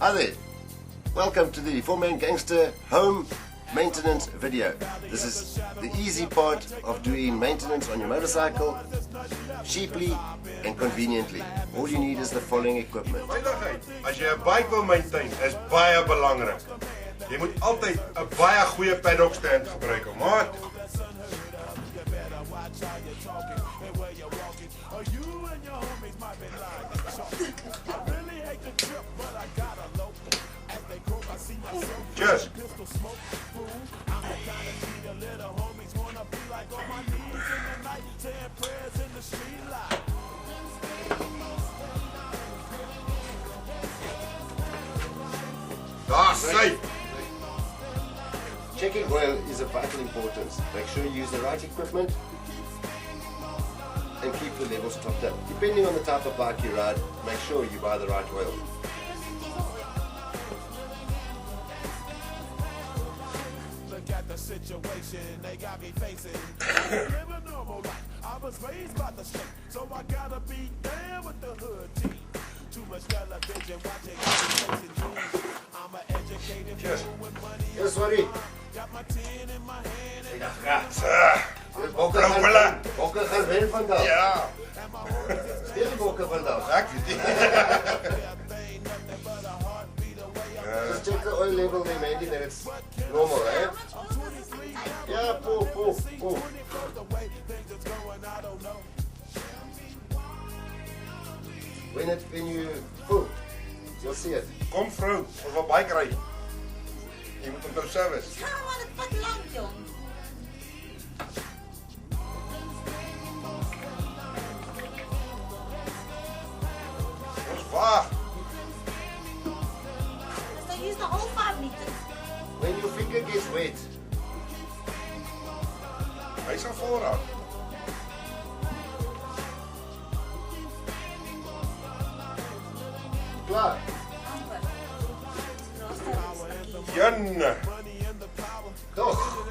Hi there, welcome to the 4-Man Gangster home maintenance video. This is the easy part of doing maintenance on your motorcycle cheaply and conveniently. All you need is the following equipment. Veiligheid. As jy 'n bike wil maintain, is baie belangrik. Jy moet altyd 'n baie goeie paddock stand gebruik, maat. Cheers. That's safe. Checking oil is of vital importance. Make sure you use the right equipment and keep the levels topped up. Depending on the type of bike you ride, make sure you buy the right oil. The situation they got me facing. Live a normal life. I was raised by the state, so I gotta be down with the hood team. Too much television watching, I'm an educated fool with money. Yes, sorry. Got my tin in my hand and Bokke gaan wen vandag. Ja. Speel die bokke vandag. Ek weet nie. Just check the oil level they made it and it's normal, right? Yeah, pull. When you pull, you'll see it. Kom vrou, ons wil bike ry. Jy moet hom nou service. Ons wag. Use the whole 5 liters. When your finger gets wet, Hy sal voorraad. klaar. Jan. Toch.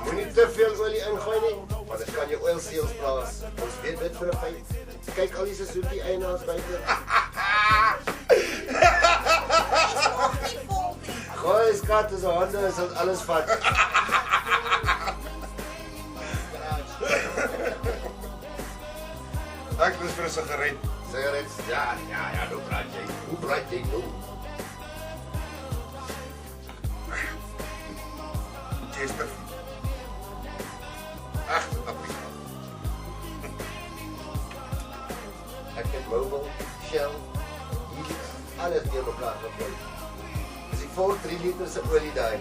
Moet niet te veel olie ingooi nie, want dan kan je oil seals blaas. Ons weet dit vir 'n feit. Kyk al die Suzuki eienaars buite. Gooi skat is 'n hande, is dit alles vat. Ek is vir 'n sigaret. Sigaret? Ja, nou praat jy. Hoe praat jy nou? Chester. Ag, appie. Ek het Mobil, Shell, hier alles deur mekaar gegooi. Dis ek vol 3 liter se olie daai.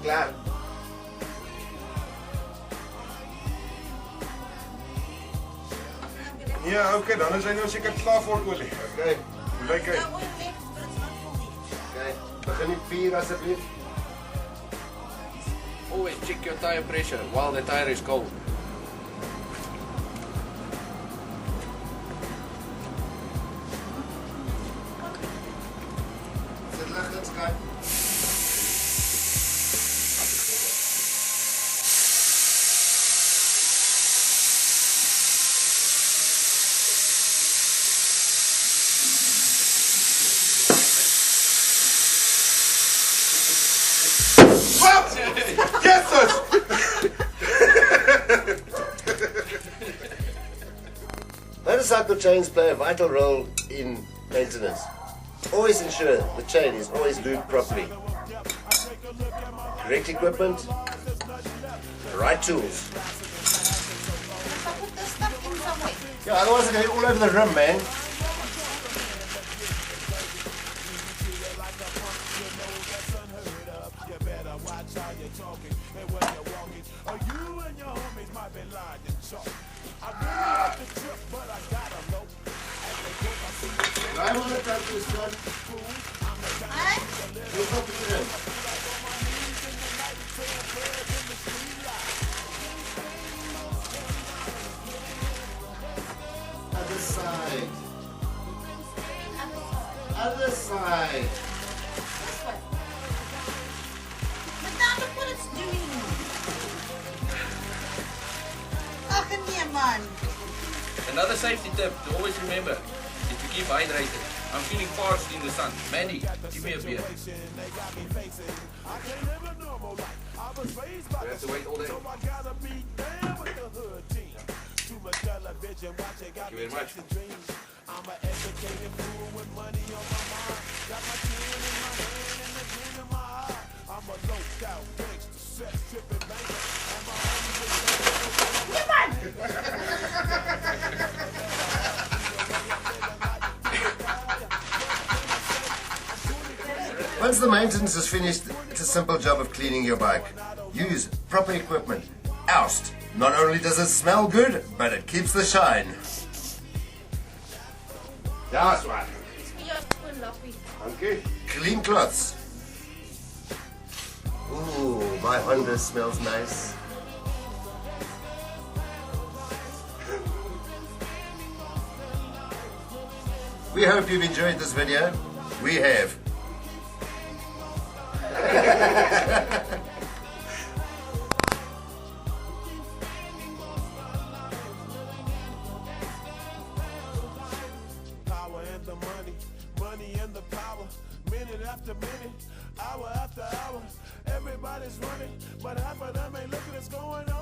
Klaar. Nee, okay, dan is hy nou seker klaar vir olie. Okay. Hoe lyk hy? Okay. Begin die 4 asseblief. Always check your tire pressure while the tire is cold. Sit lig in skat. Jesus! Motorcycle chains play a vital role in maintenance. Always ensure the chain is always lubed properly. Correct equipment, right tools. Yeah, otherwise it all over the rim, man. I want to touch this one. You put it in. Other side. Other side. But now look what it's doing. Ach nee man. man. Another safety tip to always remember is to keep hydrated. I'm feeling parched in the sun. Mandy, give me a beer. We have to wait all day. Thank you very much. I'm an educated fool with money on my mind. Got my chin in my hand and the grin in my eye. I'm a low out gangster, set tripping banker. And my Once the maintenance is finished, it's a simple job of cleaning your bike. Use proper equipment. Oust. Not only does it smell good, but it keeps the shine. Ja, swaar. Lappie. Dankie. Clean cloths. Ooh, my Honda smells nice. We hope you've enjoyed this video. We have. power and the money and the power. Minute after minute, hour after hour, everybody's running, but half of them ain't looking what's going on.